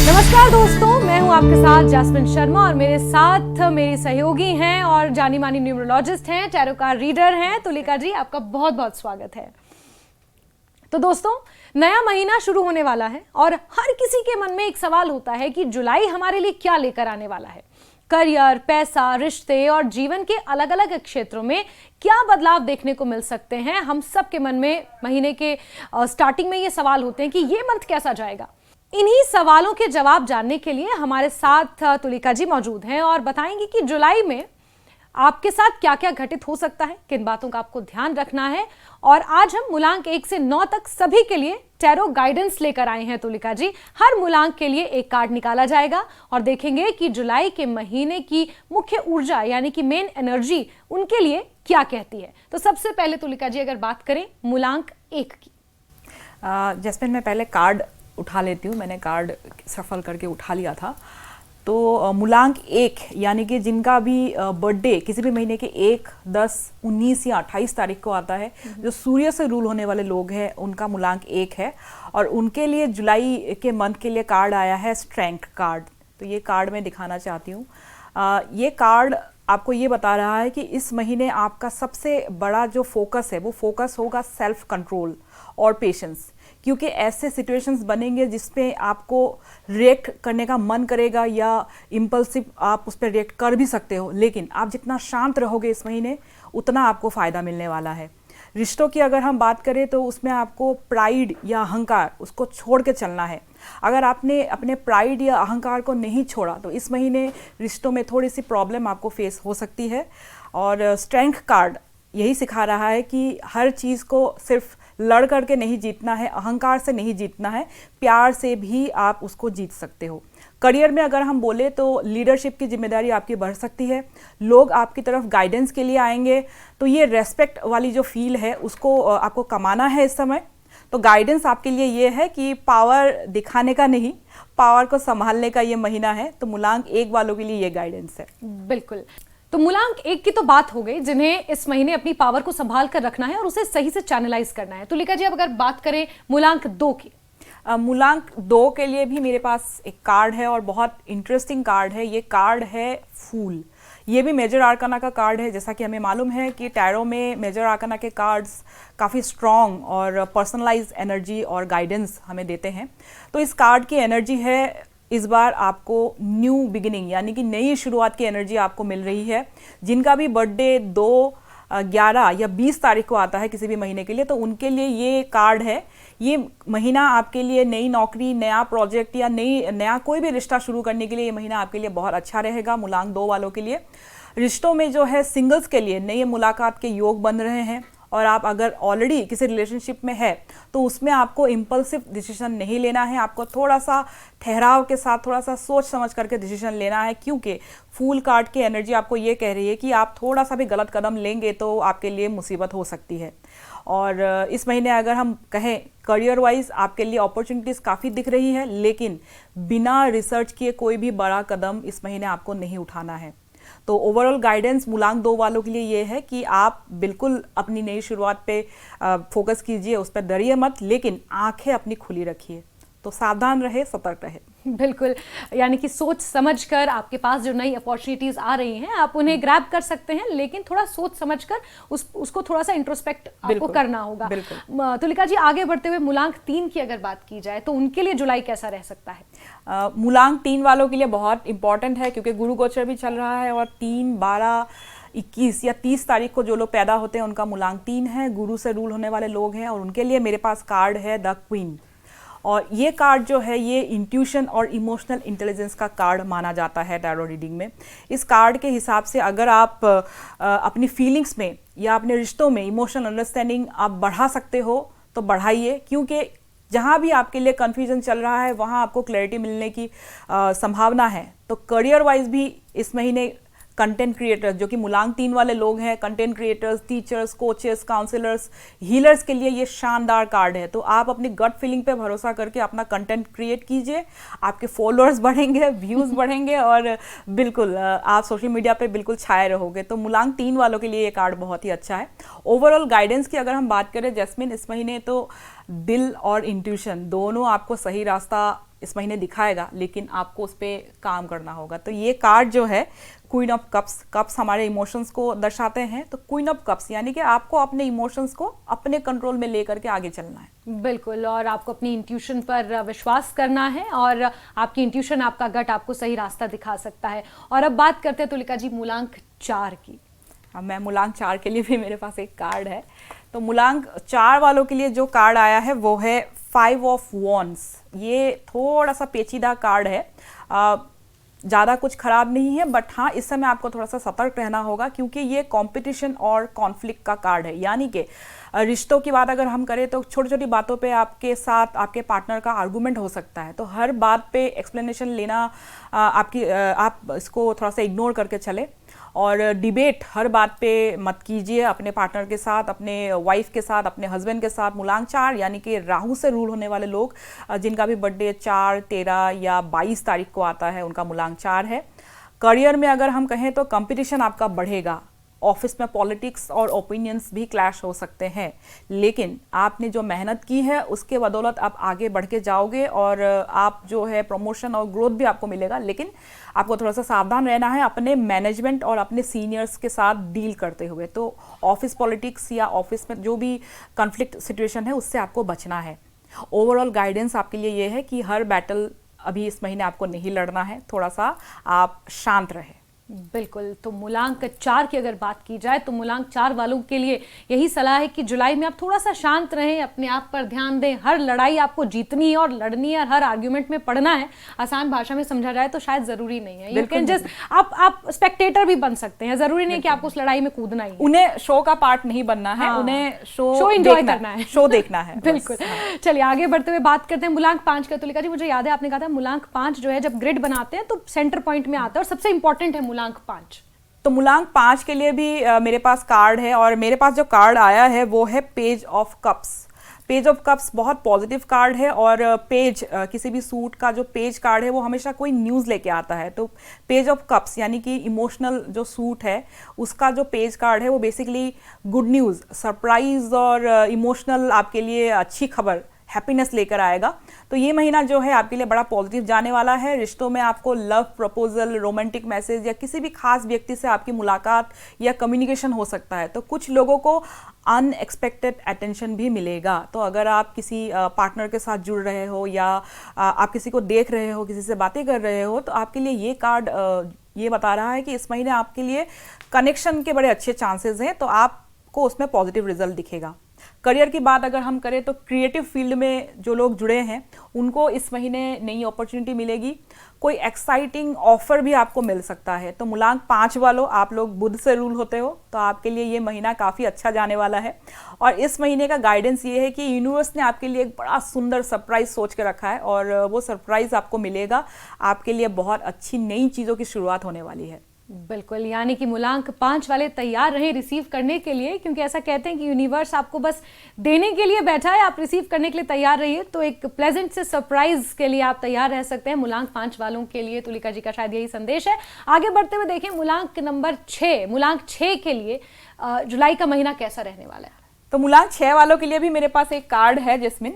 नमस्कार दोस्तों, मैं हूं आपके साथ जैस्मिन शर्मा और मेरे साथ मेरी सहयोगी हैं और जानी मानी न्यूमरोलॉजिस्ट हैं, टैरो कार्ड रीडर हैं तुलिका जी। आपका बहुत बहुत स्वागत है। तो दोस्तों, नया महीना शुरू होने वाला है और हर किसी के मन में एक सवाल होता है कि जुलाई हमारे लिए क्या लेकर आने वाला है। करियर, पैसा, रिश्ते और जीवन के अलग अलग क्षेत्रों में क्या बदलाव देखने को मिल सकते हैं। हम सब के मन में महीने के स्टार्टिंग में ये सवाल होते हैं कि ये मंथ कैसा जाएगा। इन्हीं सवालों के जवाब जानने के लिए हमारे साथ तुलिका जी मौजूद हैं और बताएंगे कि जुलाई में आपके साथ क्या क्या घटित हो सकता है, किन बातों का आपको ध्यान रखना है। और आज हम मूलांक 1 से 9 तक सभी के लिए टैरो गाइडेंस लेकर आए हैं तुलिका जी। हर मूलांक के लिए एक कार्ड निकाला जाएगा और देखेंगे कि जुलाई के महीने की मुख्य ऊर्जा यानी कि मेन एनर्जी उनके लिए क्या कहती है। तो सबसे पहले तुलिका जी, अगर बात करें मूलांक 1 की। जैस्मिन, मैं पहले कार्ड उठा लेती हूँ। मैंने कार्ड सफल करके उठा लिया था। तो मूलांक 1 यानी कि जिनका भी बर्थडे किसी भी महीने के 1, 10, 19 या 28 तारीख को आता है, जो सूर्य से रूल होने वाले लोग हैं, उनका मूलांक 1 है। और उनके लिए जुलाई के मंथ के लिए कार्ड आया है स्ट्रेंथ कार्ड। तो ये कार्ड मैं दिखाना चाहती हूँ। ये कार्ड आपको ये बता रहा है कि इस महीने आपका सबसे बड़ा जो फोकस है वो फोकस होगा सेल्फ कंट्रोल और पेशेंस। क्योंकि ऐसे सिचुएशंस बनेंगे जिसपे आपको रिएक्ट करने का मन करेगा या इम्पल्सिव आप उस पर रिएक्ट कर भी सकते हो, लेकिन आप जितना शांत रहोगे इस महीने उतना आपको फ़ायदा मिलने वाला है। रिश्तों की अगर हम बात करें तो उसमें आपको प्राइड या अहंकार उसको छोड़ के चलना है। अगर आपने अपने प्राइड या अहंकार को नहीं छोड़ा तो इस महीने रिश्तों में थोड़ी सी प्रॉब्लम आपको फेस हो सकती है। और स्ट्रेंथ कार्ड यही सिखा रहा है कि हर चीज़ को सिर्फ लड़ करके नहीं जीतना है, अहंकार से नहीं जीतना है, प्यार से भी आप उसको जीत सकते हो। करियर में अगर हम बोले तो लीडरशिप की जिम्मेदारी आपकी बढ़ सकती है। लोग आपकी तरफ गाइडेंस के लिए आएंगे, तो ये रेस्पेक्ट वाली जो फील है उसको आपको कमाना है इस समय। तो गाइडेंस आपके लिए ये है कि पावर दिखाने का नहीं, पावर को संभालने का ये महीना है। तो मूलांक 1 वालों के लिए ये गाइडेंस है। बिल्कुल। तो मूलांक 1 की तो बात हो गई, जिन्हें इस महीने अपनी पावर को संभाल कर रखना है और उसे सही से चैनलाइज करना है। तुलिका जी, अब अगर बात करें मूलांक 2 की। मूलांक 2 के लिए भी मेरे पास एक कार्ड है और बहुत इंटरेस्टिंग कार्ड है। ये कार्ड है फूल। ये भी मेजर आर्काना का कार्ड है। जैसा कि हमें मालूम है कि टैरो में मेजर आर्काना के कार्ड्स काफ़ी स्ट्रॉन्ग और पर्सनलाइज एनर्जी और गाइडेंस हमें देते हैं। तो इस कार्ड की एनर्जी है, इस बार आपको न्यू बिगिनिंग यानी कि नई शुरुआत की एनर्जी आपको मिल रही है। जिनका भी बर्थडे 2, 11 या 20 तारीख को आता है किसी भी महीने के लिए, तो उनके लिए ये कार्ड है। ये महीना आपके लिए नई नौकरी, नया प्रोजेक्ट या नया कोई भी रिश्ता शुरू करने के लिए ये महीना आपके लिए बहुत अच्छा रहेगा। मूलांक 2 वालों के लिए रिश्तों में जो है सिंगल्स के लिए नए मुलाकात के योग बन रहे हैं। और आप अगर ऑलरेडी किसी रिलेशनशिप में है तो उसमें आपको इम्पल्सिव डिसीजन नहीं लेना है। आपको थोड़ा सा ठहराव के साथ, थोड़ा सा सोच समझ करके डिसीजन लेना है, क्योंकि फूल कार्ड की एनर्जी आपको ये कह रही है कि आप थोड़ा सा भी गलत कदम लेंगे तो आपके लिए मुसीबत हो सकती है। और इस महीने अगर हम कहें करियर वाइज आपके लिए अपॉर्चुनिटीज़ काफ़ी दिख रही है, लेकिन बिना रिसर्च किए कोई भी बड़ा कदम इस महीने आपको नहीं उठाना है। तो ओवरऑल गाइडेंस मूलांक 2 वालों के लिए ये है कि आप बिल्कुल अपनी नई शुरुआत पे फोकस कीजिए, उस पर डरिए मत, लेकिन आंखें अपनी खुली रखिए। तो सावधान रहे, सतर्क रहे। बिल्कुल, यानी कि सोच समझकर आपके पास जो नई अपॉर्चुनिटीज आ रही हैं आप उन्हें ग्रैब कर सकते हैं, लेकिन थोड़ा सोच समझकर उसको थोड़ा सा इंट्रोस्पेक्ट आपको करना होगा। तुलिका जी, आगे बढ़ते हुए मूलांक 3 की अगर बात की जाए तो उनके लिए जुलाई कैसा रह सकता है? मूलांक 3 वालों के लिए बहुत इंपॉर्टेंट है, क्योंकि गुरु गोचर भी चल रहा है और 3, 12, 21 या 30 तारीख को जो लोग पैदा होते हैं उनका मूलांक 3 है। गुरु से रूल होने वाले लोग हैं और उनके लिए मेरे पास कार्ड है द क्वीन। और ये कार्ड जो है ये इंट्यूशन और इमोशनल इंटेलिजेंस का कार्ड माना जाता है टैरो रीडिंग में। इस कार्ड के हिसाब से अगर आप अपनी फीलिंग्स में या अपने रिश्तों में इमोशनल अंडरस्टैंडिंग आप बढ़ा सकते हो तो बढ़ाइए, क्योंकि जहाँ भी आपके लिए कन्फ्यूजन चल रहा है वहाँ आपको क्लैरिटी मिलने की संभावना है। तो करियर वाइज भी इस महीने कंटेंट क्रिएटर्स, जो कि मूलांक 3 वाले लोग हैं, content creators, teachers, coaches, counsellors, healers के लिए ये शानदार कार्ड है। तो आप अपनी गट फीलिंग पे भरोसा करके अपना कंटेंट क्रिएट कीजिए, आपके फॉलोअर्स बढ़ेंगे, व्यूज़ बढ़ेंगे और बिल्कुल आप सोशल मीडिया पे बिल्कुल छाए रहोगे। तो मूलांक 3 वालों के लिए ये कार्ड बहुत ही अच्छा है। ओवरऑल गाइडेंस की अगर हम बात करें जैस्मिन, इस महीने तो दिल और इंट्यूशन दोनों आपको सही रास्ता इस महीने दिखाएगा, लेकिन आपको उस पर काम करना होगा। तो ये कार्ड जो है क्वीन ऑफ कप्स, कप्स हमारे इमोशंस को दर्शाते हैं, तो क्वीन ऑफ कप्स यानी कि आपको अपने इमोशंस को अपने कंट्रोल में लेकर के आगे चलना है। बिल्कुल, और आपको अपनी इंट्यूशन पर विश्वास करना है, और आपकी इंट्यूशन, आपका गट आपको सही रास्ता दिखा सकता है। और अब बात करते हैं तुलिका जी मूलांक 4 की। अब मैं मूलांक 4 के लिए भी मेरे पास एक कार्ड है। तो मूलांक 4 वालों के लिए जो कार्ड आया है वो है 5 ऑफ वॉन्ड्स। ये थोड़ा सा पेचीदा कार्ड है, ज़्यादा कुछ खराब नहीं है, बट हाँ इस समय आपको थोड़ा सा सतर्क रहना होगा, क्योंकि ये कंपटीशन और कॉन्फ्लिक्ट का कार्ड है। यानी कि रिश्तों की बात अगर हम करें तो छोटी छोटी बातों पे आपके साथ आपके पार्टनर का आर्गूमेंट हो सकता है। तो हर बात पे एक्सप्लेनेशन लेना आप इसको थोड़ा सा इग्नोर करके चले, और डिबेट हर बात पे मत कीजिए अपने पार्टनर के साथ, अपने वाइफ के साथ, अपने हस्बैंड के साथ। मूलांक 4 यानी कि राहु से रूल होने वाले लोग जिनका भी बर्थडे 4, 13 या 22 तारीख को आता है, उनका मूलांक 4 है। करियर में अगर हम कहें तो कंपटीशन आपका बढ़ेगा, ऑफिस में पॉलिटिक्स और ओपिनियंस भी क्लैश हो सकते हैं, लेकिन आपने जो मेहनत की है उसके बदौलत आप आगे बढ़ के जाओगे, और आप जो है प्रमोशन और ग्रोथ भी आपको मिलेगा। लेकिन आपको थोड़ा सा सावधान रहना है अपने मैनेजमेंट और अपने सीनियर्स के साथ डील करते हुए। तो ऑफिस पॉलिटिक्स या ऑफिस में जो भी कॉन्फ्लिक्ट सिचुएशन है उससे आपको बचना है। ओवरऑल गाइडेंस आपके लिए ये है कि हर बैटल अभी इस महीने आपको नहीं लड़ना है, थोड़ा सा आप शांत रहे। बिल्कुल, तो मूलांक 4 की अगर बात की जाए तो मूलांक 4 वालों के लिए यही सलाह है कि जुलाई में आप थोड़ा सा शांत रहें, अपने आप पर ध्यान दें। हर लड़ाई आपको जीतनी है और लड़नी है, और हर आर्ग्यूमेंट में पढ़ना है। आसान भाषा में समझा जाए तो शायद जरूरी नहीं है, यू कैन जस्ट आप स्पेक्टेटर भी बन सकते हैं, जरूरी नहीं कि आपको उस लड़ाई में कूदना ही है। उन्हें शो का पार्ट नहीं बनना है, उन्हें शो एंजॉय करना है, शो देखना है। बिल्कुल। चलिए आगे बढ़ते हुए बात करते हैं मूलांक 5 का। तुलिका जी मुझे याद है आपने कहा था मूलांक 5 जो है जब ग्रिड बनाते हैं तो सेंटर पॉइंट में आता है, और सबसे इंपॉर्टेंट है मूलांक 5। तो मूलांक 5 के लिए भी मेरे पास कार्ड है, और मेरे पास जो कार्ड आया है वो है page of cups. Page of cups बहुत पॉजिटिव कार्ड है, और पेज किसी भी सूट का जो पेज कार्ड है वो हमेशा कोई न्यूज़ लेके आता है। तो पेज ऑफ कप्स यानी कि इमोशनल जो सूट है उसका जो पेज कार्ड है वो बेसिकली गुड न्यूज़, सरप्राइज और इमोशनल आपके लिए अच्छी खबर, हैप्पीनेस लेकर आएगा। तो ये महीना जो है आपके लिए बड़ा पॉजिटिव जाने वाला है। रिश्तों में आपको लव प्रपोजल, रोमांटिक मैसेज या किसी भी खास व्यक्ति से आपकी मुलाकात या कम्युनिकेशन हो सकता है। तो कुछ लोगों को अनएक्सपेक्टेड अटेंशन भी मिलेगा। तो अगर आप किसी पार्टनर के साथ जुड़ रहे हो, या आप किसी को देख रहे हो, किसी से बातें कर रहे हो, तो आपके लिए ये कार्ड ये बता रहा है कि इस महीने आपके लिए कनेक्शन के बड़े अच्छे चांसेस हैं, तो आपको उसमें पॉजिटिव रिजल्ट दिखेगा। करियर की बात अगर हम करें तो क्रिएटिव फील्ड में जो लोग जुड़े हैं उनको इस महीने नई अपॉर्चुनिटी मिलेगी, कोई एक्साइटिंग ऑफर भी आपको मिल सकता है। तो मूलांक 5 वालों, आप लोग बुध से रूल होते हो, तो आपके लिए ये महीना काफ़ी अच्छा जाने वाला है। और इस महीने का गाइडेंस ये है कि यूनिवर्स ने आपके लिए एक बड़ा सुंदर सरप्राइज सोच के रखा है, और वो सरप्राइज आपको मिलेगा। आपके लिए बहुत अच्छी नई चीज़ों की शुरुआत होने वाली है। बिल्कुल, यानी कि मूलांक 5 वाले तैयार रहें रिसीव करने के लिए, क्योंकि ऐसा कहते हैं कि यूनिवर्स आपको बस देने के लिए बैठा है, आप रिसीव करने के लिए तैयार रहिए। तो एक प्लेजेंट से सरप्राइज के लिए आप तैयार रह सकते हैं। मूलांक 5 वालों के लिए तुलिका जी का शायद यही संदेश है। आगे बढ़ते हुए देखें मूलांक नंबर 6। मूलांक 6 के लिए जुलाई का महीना कैसा रहने वाला है? तो मूलांक 6 वालों के लिए भी मेरे पास एक कार्ड है जिसमें,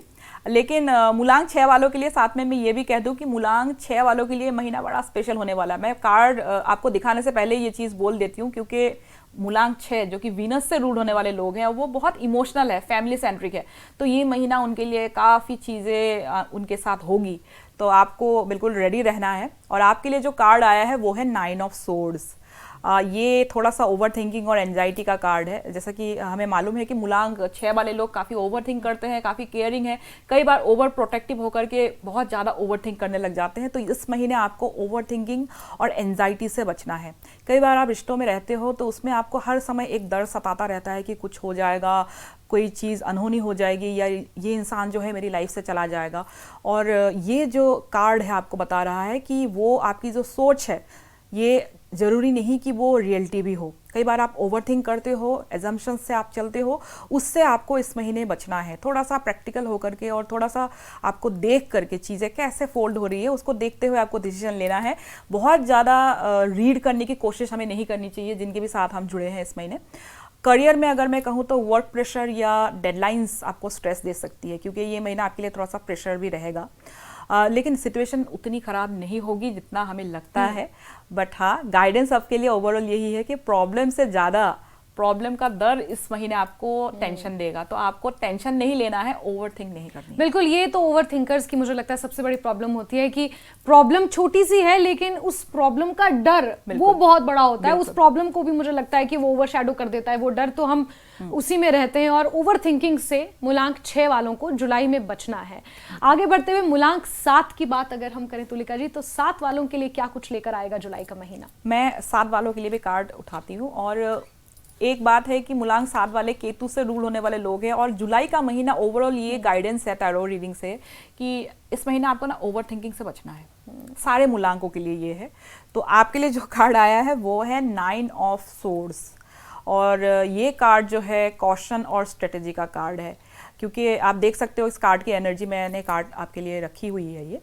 लेकिन मूलांक 6 वालों के लिए साथ में मैं ये भी कह दूं कि मूलांक 6 वालों के लिए महीना बड़ा स्पेशल होने वाला है। मैं कार्ड आपको दिखाने से पहले ये चीज़ बोल देती हूँ, क्योंकि मूलांक 6 जो कि वीनस से रूल होने वाले लोग हैं वो बहुत इमोशनल है, फैमिली सेंट्रिक है। तो ये महीना उनके लिए काफ़ी चीज़ें उनके साथ होगी, तो आपको बिल्कुल रेडी रहना है। और आपके लिए जो कार्ड आया है वो है 9 ऑफ सोर्ड्स। ये थोड़ा सा ओवर थिंकिंग और एंजाइटी का कार्ड है। जैसा कि हमें मालूम है कि मूलांक 6 वाले लोग काफ़ी ओवर थिंक करते हैं, काफ़ी केयरिंग है, कई बार ओवर प्रोटेक्टिव होकर के बहुत ज़्यादा ओवर थिंक करने लग जाते हैं। तो इस महीने आपको ओवर थिंकिंग और एंजाइटी से बचना है। कई बार आप रिश्तों में रहते हो तो उसमें आपको हर समय एक डर सताता रहता है कि कुछ हो जाएगा, कोई चीज़ अनहोनी हो जाएगी, या ये इंसान जो है मेरी लाइफ से चला जाएगा। और ये जो कार्ड है आपको बता रहा है कि वो आपकी जो सोच है ये ज़रूरी नहीं कि वो रियलिटी भी हो। कई बार आप ओवरथिंक करते हो, एजम्पशंस से आप चलते हो, उससे आपको इस महीने बचना है। थोड़ा सा प्रैक्टिकल होकर के और थोड़ा सा आपको देख करके चीज़ें कैसे फोल्ड हो रही है उसको देखते हुए आपको डिसीजन लेना है। बहुत ज़्यादा रीड करने की कोशिश हमें नहीं करनी चाहिए जिनके भी साथ हम जुड़े हैं इस महीने। करियर में अगर मैं कहूँ तो वर्क प्रेशर या डेडलाइंस आपको स्ट्रेस दे सकती है, क्योंकि ये महीना आपके लिए थोड़ा सा प्रेशर भी रहेगा। लेकिन सिचुएशन उतनी ख़राब नहीं होगी जितना हमें लगता है। बट हाँ, गाइडेंस आपके लिए ओवरऑल यही है कि प्रॉब्लम से ज़्यादा प्रॉब्लम का डर इस महीने आपको टेंशन देगा, तो आपको टेंशन नहीं लेना है, ओवर थिंक नहीं करनी। बिल्कुल, ये तो ओवर थिंकर्स की मुझे लगता है सबसे बड़ी प्रॉब्लम होती है कि प्रॉब्लम छोटी सी है लेकिन उस प्रॉब्लम का डर वो बहुत बड़ा होता है। उस प्रॉब्लम को भी मुझे लगता है कि वो ओवर शैडो कर देता है वो डर, तो हम उसी में रहते हैं। और ओवर थिंकिंग से मूलांक 6 वालों को जुलाई में बचना है। आगे बढ़ते हुए मूलांक 7 की बात अगर हम करें तुलिका जी, तो 7 वालों के लिए क्या कुछ लेकर आएगा जुलाई का महीना? मैं 7 वालों के लिए भी कार्ड उठाती हूँ, और एक बात है कि मूलांक 7 वाले केतु से रूल होने वाले लोग हैं, और जुलाई का महीना ओवरऑल ये गाइडेंस है टैरो रीडिंग से कि इस महीना आपको ना ओवर थिंकिंग से बचना है। सारे मूलांकों के लिए ये है। तो आपके लिए जो कार्ड आया है वो है 9 ऑफ सोर्ड्स, और ये कार्ड जो है कॉशन और स्ट्रेटेजी का कार्ड है, क्योंकि आप देख सकते हो इस कार्ड की एनर्जी, मैंने कार्ड आपके लिए रखी हुई है। ये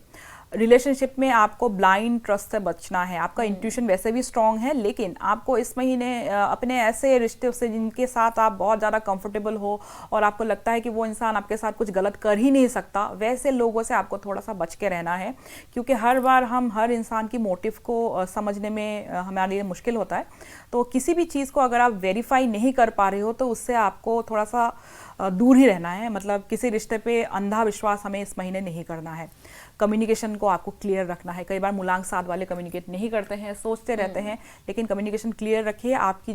रिलेशनशिप में आपको ब्लाइंड ट्रस्ट से बचना है। आपका इंट्यूशन वैसे भी स्ट्रांग है, लेकिन आपको इस महीने अपने ऐसे रिश्ते से जिनके साथ आप बहुत ज़्यादा कंफर्टेबल हो और आपको लगता है कि वो इंसान आपके साथ कुछ गलत कर ही नहीं सकता, वैसे लोगों से आपको थोड़ा सा बच के रहना है, क्योंकि हर बार हम हर इंसान की मोटिव को समझने में हमारे लिए मुश्किल होता है। तो किसी भी चीज़ को अगर आप वेरीफाई नहीं कर पा रहे हो तो उससे आपको थोड़ा सा दूर ही रहना है। मतलब किसी रिश्ते पे अंधा विश्वास हमें इस महीने नहीं करना है। कम्युनिकेशन को आपको क्लियर रखना है। कई बार मूलांक 7 वाले कम्युनिकेट नहीं करते हैं, सोचते रहते हैं, लेकिन कम्युनिकेशन क्लियर रखिए। आपकी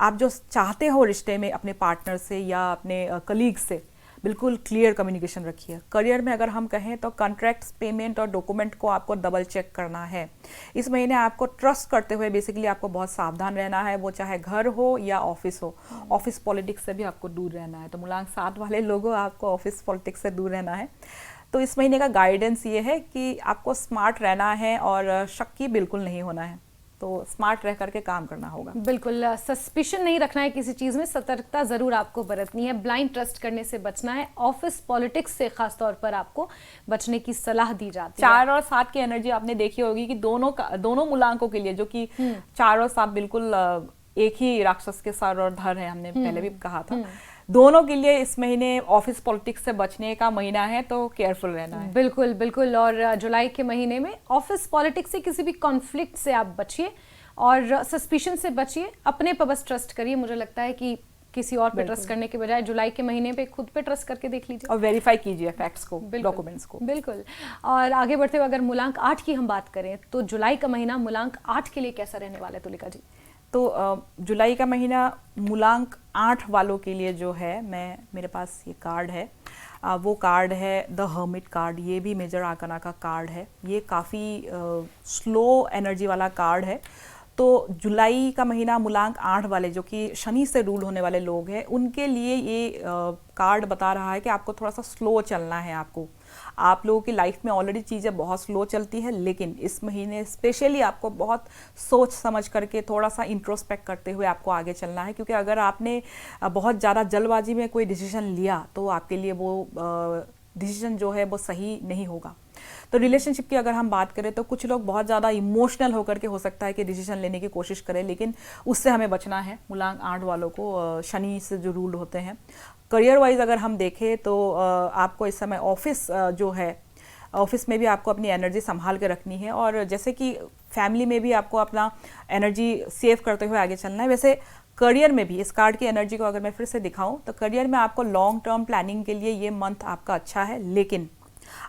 आप जो चाहते हो रिश्ते में अपने पार्टनर से या अपने कलीग से, बिल्कुल क्लियर कम्युनिकेशन रखिए। करियर में अगर हम कहें तो कॉन्ट्रैक्ट्स, पेमेंट और डॉक्यूमेंट को आपको डबल चेक करना है। इस महीने आपको ट्रस्ट करते हुए बेसिकली आपको बहुत सावधान रहना है, वो चाहे घर हो या ऑफिस हो। ऑफिस पॉलिटिक्स से भी आपको दूर रहना है। तो मूलांक 7 वाले लोगों आपको ऑफिस पॉलिटिक्स से दूर रहना है। तो इस महीने का गाइडेंस ये है कि आपको स्मार्ट रहना है और शक्की बिल्कुल नहीं होना है। तो स्मार्ट रह करके काम करना होगा। बिल्कुल, सस्पिशन नहीं रखना है किसी चीज़ में, सतर्कता ज़रूर आपको बरतनी है, ब्लाइंड ट्रस्ट करने से बचना है, ऑफिस पॉलिटिक्स से खास तौर पर आपको बचने की सलाह दी जाती है। 4 और 7 की एनर्जी आपने देखी होगी कि दोनों मूलांकों के लिए, जो कि 4 और 7 बिल्कुल एक ही राक्षस के सर और धर है, हमने पहले भी कहा था, दोनों के लिए इस महीने ऑफिस पॉलिटिक्स से बचने का महीना है, तो केयरफुल रहना है। बिल्कुल बिल्कुल। और जुलाई के महीने में ऑफिस पॉलिटिक्स से किसी भी कॉन्फ्लिक्ट से आप बचिए और सस्पिशन से बचिए, अपने पर बस ट्रस्ट करिए। मुझे लगता है कि किसी और पे ट्रस्ट करने के बजाय जुलाई के महीने पे खुद पे ट्रस्ट करके देख लीजिए और वेरीफाई कीजिए फैक्ट्स को, डॉक्यूमेंट्स को। बिल्कुल। और आगे बढ़ते हुए अगर मूलांक 8 की हम बात करें तो जुलाई का महीना मूलांक 8 के लिए कैसा रहने वाला है तुलिका जी? तो जुलाई का महीना मूलांक 8 वालों के लिए जो है, मेरे पास ये कार्ड है, वो कार्ड है द हर्मिट कार्ड। ये भी मेजर आर्काना का कार्ड है। ये काफ़ी स्लो एनर्जी वाला कार्ड है। तो जुलाई का महीना मूलांक 8 वाले, जो कि शनि से रूल होने वाले लोग हैं, उनके लिए ये कार्ड बता रहा है कि आपको थोड़ा सा स्लो चलना है। आप लोगों की लाइफ में ऑलरेडी चीज़ें बहुत स्लो चलती है, लेकिन इस महीने स्पेशली आपको बहुत सोच समझ करके थोड़ा सा इंट्रोस्पेक्ट करते हुए आपको आगे चलना है, क्योंकि अगर आपने बहुत ज़्यादा जल्दबाजी में कोई डिसीजन लिया तो आपके लिए वो डिसीजन जो है वो सही नहीं होगा। तो रिलेशनशिप की अगर हम बात करें तो कुछ लोग बहुत ज़्यादा इमोशनल होकर के हो सकता है कि डिसीजन लेने की कोशिश करें, लेकिन उससे हमें बचना है। मूलांक 8 वालों को शनि से जो रूल होते हैं। करियर वाइज अगर हम देखें तो आपको इस समय ऑफिस जो है, ऑफिस में भी आपको अपनी एनर्जी संभाल के रखनी है, और जैसे कि फैमिली में भी आपको अपना एनर्जी सेव करते हुए आगे चलना है, वैसे करियर में भी इस कार्ड की एनर्जी को अगर मैं फिर से दिखाऊं तो करियर में आपको लॉन्ग टर्म प्लानिंग के लिए ये मंथ आपका अच्छा है, लेकिन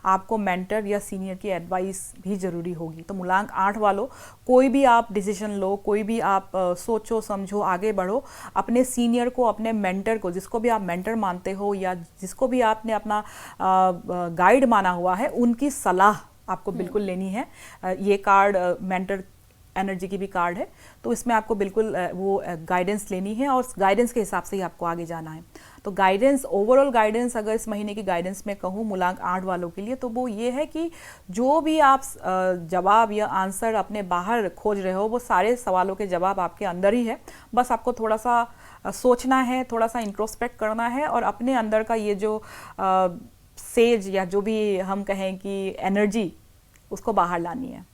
आपको मेंटर या सीनियर की एडवाइस भी ज़रूरी होगी। तो मूलांक 8 वालों, कोई भी आप डिसीजन लो, कोई भी आप सोचो समझो आगे बढ़ो, अपने सीनियर को, अपने मेंटर को, जिसको भी आप मेंटर मानते हो या जिसको भी आपने अपना गाइड माना हुआ है, उनकी सलाह आपको बिल्कुल लेनी है। ये कार्ड मेंटर एनर्जी की भी कार्ड है, तो इसमें आपको बिल्कुल वो गाइडेंस लेनी है और गाइडेंस के हिसाब से ही आपको आगे जाना है। तो गाइडेंस, ओवरऑल गाइडेंस अगर इस महीने की गाइडेंस में कहूँ मूलांक 8 वालों के लिए, तो वो ये है कि जो भी आप जवाब या आंसर अपने बाहर खोज रहे हो, वो सारे सवालों के जवाब आपके अंदर ही है। बस आपको थोड़ा सा सोचना है, थोड़ा सा इंट्रोस्पेक्ट करना है और अपने अंदर का ये जो सेज या जो भी हम कहें कि एनर्जी, उसको बाहर लानी है।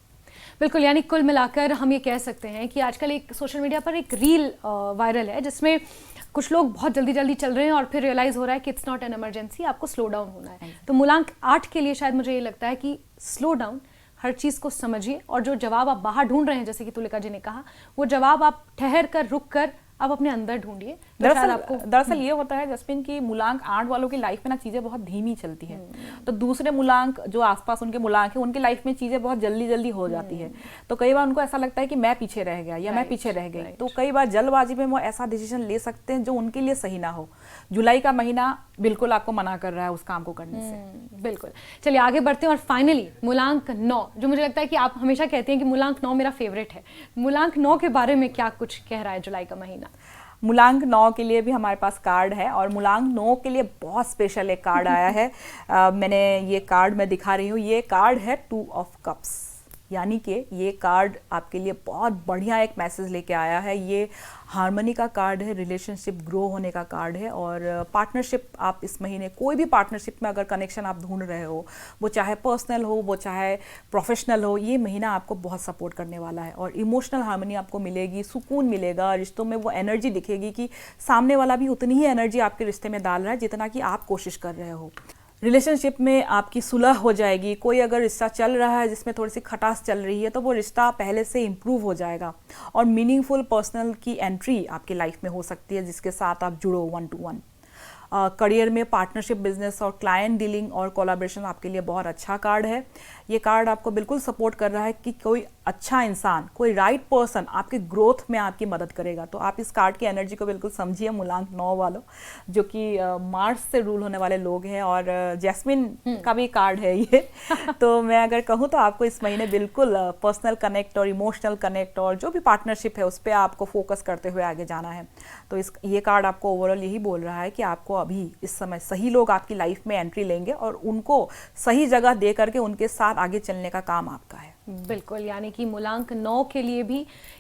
बिल्कुल, यानी कुल मिलाकर हम ये कह सकते हैं कि आजकल एक सोशल मीडिया पर एक रील वायरल है जिसमें कुछ लोग बहुत जल्दी जल्दी चल रहे हैं और फिर रियलाइज हो रहा है कि इट्स नॉट एन इमरजेंसी, आपको स्लो डाउन होना है। तो मूलांक 8 के लिए शायद मुझे ये लगता है कि स्लो डाउन, हर चीज़ को समझिए, और जो जवाब आप बाहर ढूंढ रहे हैं, जैसे कि तुलिका जी ने कहा, वो जवाब आप ठहर कर, रुक कर आप अपने अंदर ढूंढिए। तो शायद आपको दरअसल ये होता है जस्मिन की मूलांक 8 वालों की लाइफ में ना चीजें बहुत धीमी चलती है, तो दूसरे मूलांक जो आसपास उनके मूलांक है उनकी लाइफ में चीजें बहुत जल्दी जल्दी हो जाती है। तो कई बार उनको ऐसा लगता है कि मैं पीछे रह गया या मैं पीछे रह गई, तो कई बार जल्दबाजी में वो ऐसा डिसीजन ले सकते हैं जो उनके लिए सही ना हो। जुलाई का महीना बिल्कुल आपको मना कर रहा है उस काम को करने से। बिल्कुल। चलिए आगे बढ़ते हैं, और फाइनली मूलांक 9, जो मुझे लगता है कि आप हमेशा कहते हैं कि मूलांक 9 मेरा फेवरेट है। मूलांक 9 के बारे में क्या कुछ कह रहा है जुलाई का महीना? मूलांक 9 के लिए भी हमारे पास कार्ड है, और मूलांक 9 के लिए बहुत स्पेशल एक कार्ड आया है। मैंने ये कार्ड मैं दिखा रही हूँ, ये कार्ड है 2 ऑफ कप्स, यानी कि ये कार्ड आपके लिए बहुत बढ़िया एक मैसेज लेके आया है। ये हार्मनी का कार्ड है, रिलेशनशिप ग्रो होने का कार्ड है, और पार्टनरशिप आप इस महीने कोई भी पार्टनरशिप में अगर कनेक्शन आप ढूंढ रहे हो, वो चाहे पर्सनल हो, वो चाहे प्रोफेशनल हो, ये महीना आपको बहुत सपोर्ट करने वाला है, और इमोशनल हार्मनी आपको मिलेगी, सुकून मिलेगा, रिश्तों में वो एनर्जी दिखेगी कि सामने वाला भी उतनी ही एनर्जी आपके रिश्ते में डाल रहा है जितना कि आप कोशिश कर रहे हो। रिलेशनशिप में आपकी सुलह हो जाएगी। कोई अगर रिश्ता चल रहा है जिसमें थोड़ी सी खटास चल रही है, तो वो रिश्ता पहले से इम्प्रूव हो जाएगा, और मीनिंगफुल पर्सनल की एंट्री आपकी लाइफ में हो सकती है जिसके साथ आप जुड़ो 1 to 1। करियर में पार्टनरशिप, बिजनेस और क्लाइंट डीलिंग और कोलैबोरेशन आपके लिए बहुत अच्छा कार्ड है। ये कार्ड आपको बिल्कुल सपोर्ट कर रहा है कि कोई अच्छा इंसान, कोई राइट पर्सन आपके ग्रोथ में आपकी मदद करेगा। तो आप इस कार्ड की एनर्जी को बिल्कुल समझिए मूलांक 9 वालों, जो कि मार्स से रूल होने वाले लोग हैं, और जैस्मिन का भी कार्ड है ये। तो मैं अगर कहूँ तो आपको इस महीने बिल्कुल पर्सनल कनेक्ट और इमोशनल कनेक्ट और जो भी पार्टनरशिप है उस पर आपको फोकस करते हुए आगे जाना है। तो ये कार्ड आपको ओवरऑल यही बोल रहा है कि आपको अभी इस समय सही लोग आपकी लाइफ में एंट्री लेंगे, और उनको सही जगह दे करके उनके साथ आगे चलने का काम आपका है। बिल्कुल, यानी कि मूलांक 9 के लिए भी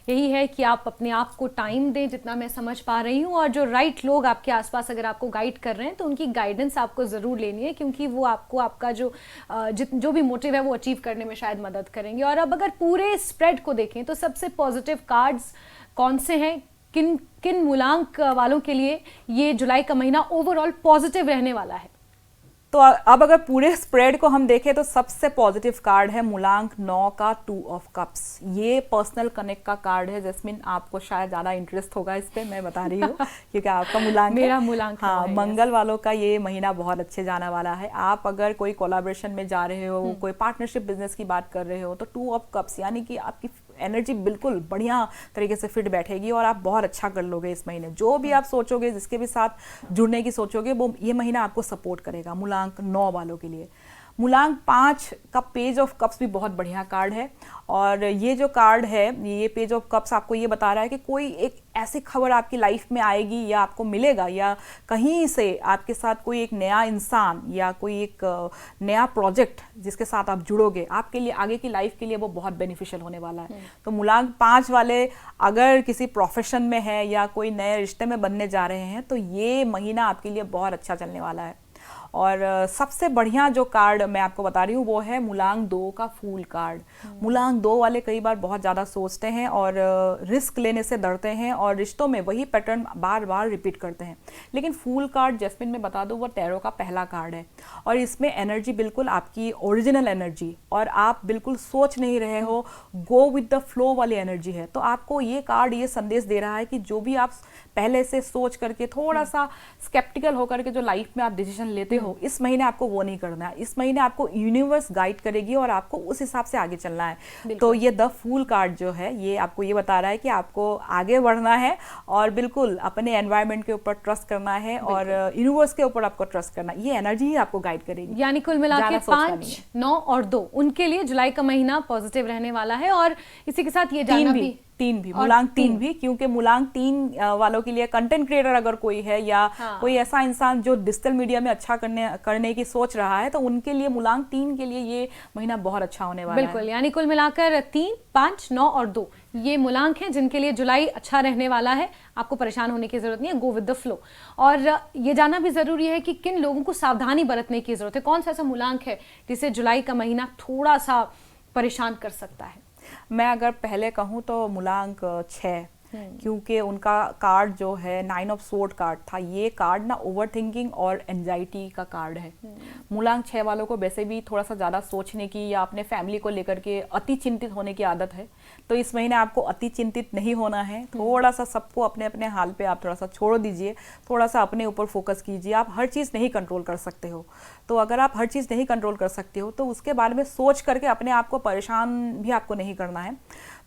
यही है कि आप अपने आप को टाइम दें, जितना मैं समझ पा रही हूँ, और जो राइट लोग आपके आसपास अगर आपको गाइड कर रहे हैं तो उनकी गाइडेंस आपको ज़रूर लेनी है, क्योंकि वो आपको आपका जो भी मोटिव है वो अचीव करने में शायद मदद करेंगे। और अब अगर पूरे स्प्रेड को देखें तो सबसे पॉजिटिव कार्ड्स कौन से हैं, किन किन मूलांक वालों के लिए ये जुलाई का महीना ओवरऑल पॉजिटिव रहने वाला है? तो अब अगर पूरे स्प्रेड को हम देखें तो सबसे पॉजिटिव कार्ड है मूलांक 9 का 2 ऑफ कप्स। ये पर्सनल कनेक्ट का कार्ड है। जैस्मिन, आपको शायद ज़्यादा इंटरेस्ट होगा इस पे, मैं बता रही हूँ क्योंकि आपका मूलांक मेरा मूलांक हाँ, मंगल वालों का ये महीना बहुत अच्छे जाने वाला है। आप अगर कोई कोलैबोरेशन में जा रहे हो, कोई पार्टनरशिप बिजनेस की बात कर रहे हो, तो 2 ऑफ कप्स यानी कि आपकी एनर्जी बिल्कुल बढ़िया तरीके से फिट बैठेगी, और आप बहुत अच्छा कर लोगे इस महीने। जो भी आप सोचोगे, जिसके भी साथ जुड़ने की सोचोगे, वो ये महीना आपको सपोर्ट करेगा मूलांक 9 वालों के लिए। मूलांक 5 का पेज ऑफ कप्स भी बहुत बढ़िया कार्ड है, और ये जो कार्ड है, ये पेज ऑफ कप्स आपको ये बता रहा है कि कोई एक ऐसी खबर आपकी लाइफ में आएगी या आपको मिलेगा, या कहीं से आपके साथ कोई एक नया इंसान या कोई एक नया प्रोजेक्ट जिसके साथ आप जुड़ोगे, आपके लिए आगे की लाइफ के लिए वो बहुत बेनिफिशियल होने वाला है। तो मूलांक 5 वाले अगर किसी प्रोफेशन में है या कोई नए रिश्ते में बनने जा रहे हैं, तो ये महीना आपके लिए बहुत अच्छा चलने वाला है। और सबसे बढ़िया जो कार्ड मैं आपको बता रही हूँ वो है मूलांक 2 का फूल कार्ड। मूलांक 2 वाले कई बार बहुत ज़्यादा सोचते हैं और रिस्क लेने से डरते हैं, और रिश्तों में वही पैटर्न बार बार रिपीट करते हैं। लेकिन फूल कार्ड, जैस्मिन में बता दूँ, वो टैरो का पहला कार्ड है, और इसमें एनर्जी बिल्कुल आपकी ओरिजिनल एनर्जी, और आप बिल्कुल सोच नहीं रहे हो, गो विद द फ्लो वाली एनर्जी है। तो आपको ये कार्ड ये संदेश दे रहा है कि जो भी आप पहले से सोच करके थोड़ा सा स्केप्टिकल होकर के जो लाइफ में आप डिसीजन लेते हो, इस महीने आपको वो नहीं करना है। इस महीने आपको यूनिवर्स गाइड करेगी और आपको उस हिसाब से आगे चलना है। तो ये द फूल कार्ड जो है, ये आपको ये बता रहा है कि आपको आगे बढ़ना है, और बिल्कुल अपने एनवायरनमेंट के ऊपर ट्रस्ट करना है, और यूनिवर्स के ऊपर आपको ट्रस्ट करना, ये एनर्जी ही आपको गाइड करेगी। यानी कुल मिला के 5, 9 और 2 उनके लिए जुलाई का महीना पॉजिटिव रहने वाला है। और इसी के साथ ये जानना भी, 3 भी, मूलांक 3 भी, क्योंकि मूलांक 3 वालों के लिए कंटेंट क्रिएटर अगर कोई है, या कोई ऐसा इंसान जो डिजिटल मीडिया में अच्छा करने की सोच रहा है, तो उनके लिए मूलांक 3 के लिए ये महीना बहुत अच्छा होने वाला है। बिल्कुल, यानी कुल मिलाकर 3, 5, 9 और 2 ये मूलांक हैं जिनके लिए जुलाई अच्छा रहने वाला है। आपको परेशान होने की जरूरत नहीं है, गो विद द फ्लो। और ये जानना भी जरूरी है कि किन लोगों को सावधानी बरतने की जरूरत है, कौन सा ऐसा मूलांक है जिसे जुलाई का महीना थोड़ा सा परेशान कर सकता है। मैं अगर पहले कहूँ तो मूलांक 6, क्योंकि उनका कार्ड जो है 9 ऑफ सोर्ड कार्ड था। ये कार्ड ना ओवर थिंकिंग और एंजाइटी का कार्ड है। मूलांक 6 वालों को वैसे भी थोड़ा सा ज़्यादा सोचने की या अपने फैमिली को लेकर के अति चिंतित होने की आदत है, तो इस महीने आपको अति चिंतित नहीं होना है। थोड़ा सा सबको अपने अपने हाल पे आप थोड़ा सा छोड़ दीजिए, थोड़ा सा अपने ऊपर फोकस कीजिए। आप हर चीज़ नहीं कंट्रोल कर सकते हो, तो अगर आप हर चीज़ नहीं कंट्रोल कर सकते हो तो उसके बारे में सोच करके अपने आप को परेशान भी आपको नहीं करना है।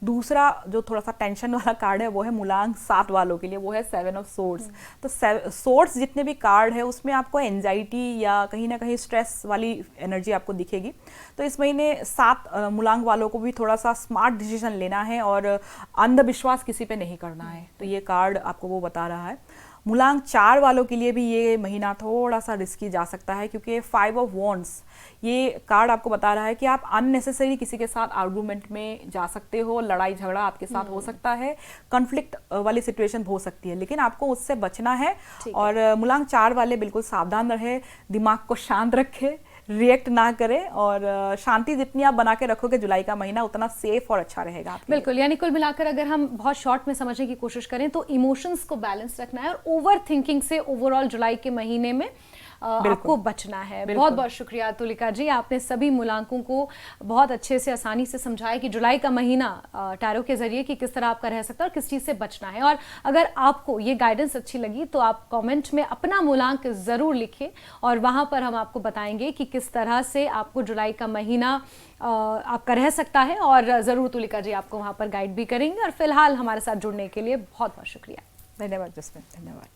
दूसरा जो थोड़ा सा टेंशन वाला कार्ड है वो है मूलांक 7 वालों के लिए, वो है 7 ऑफ सोर्ड्स। तो सोर्ड्स जितने भी कार्ड है उसमें आपको एंजाइटी या कहीं ना कहीं स्ट्रेस वाली एनर्जी आपको दिखेगी। तो इस महीने 7 मूलांक वालों को भी थोड़ा सा स्मार्ट डिसीजन लेना है और अंधविश्वास किसी पे नहीं करना है, तो ये कार्ड आपको वो बता रहा है। मूलांक 4 वालों के लिए भी ये महीना थोड़ा सा रिस्की जा सकता है, क्योंकि 5 ऑफ वॉन्ड्स ये कार्ड आपको बता रहा है कि आप अननेसेसरी किसी के साथ आर्गूमेंट में जा सकते हो, लड़ाई झगड़ा आपके साथ हो सकता है, कॉन्फ्लिक्ट वाली सिचुएशन हो सकती है, लेकिन आपको उससे बचना है। और मूलांक 4 वाले बिल्कुल सावधान रहे, दिमाग को शांत रखे, रिएक्ट ना करें, और शांति जितनी आप बना के रखोगे जुलाई का महीना उतना सेफ और अच्छा रहेगा आपके बिल्कुल। यानी कुल मिलाकर अगर हम बहुत शॉर्ट में समझने की कोशिश करें तो इमोशंस को बैलेंस रखना है और ओवर थिंकिंग से ओवरऑल जुलाई के महीने में आपको बचना है। बहुत बहुत शुक्रिया तुलिका जी, आपने सभी मूलांकों को बहुत अच्छे से आसानी से समझाया कि जुलाई का महीना टैरो के जरिए कि किस तरह आपका रह सकता है और किस चीज़ से बचना है। और अगर आपको ये गाइडेंस अच्छी लगी तो आप कमेंट में अपना मूलांक ज़रूर लिखें और वहाँ पर हम आपको बताएंगे कि किस तरह से आपको जुलाई का महीना आपका रह सकता है, और ज़रूर तुलिका जी आपको वहाँ पर गाइड भी करेंगे। और फिलहाल हमारे साथ जुड़ने के लिए बहुत बहुत शुक्रिया। धन्यवाद जस्मिन, धन्यवाद।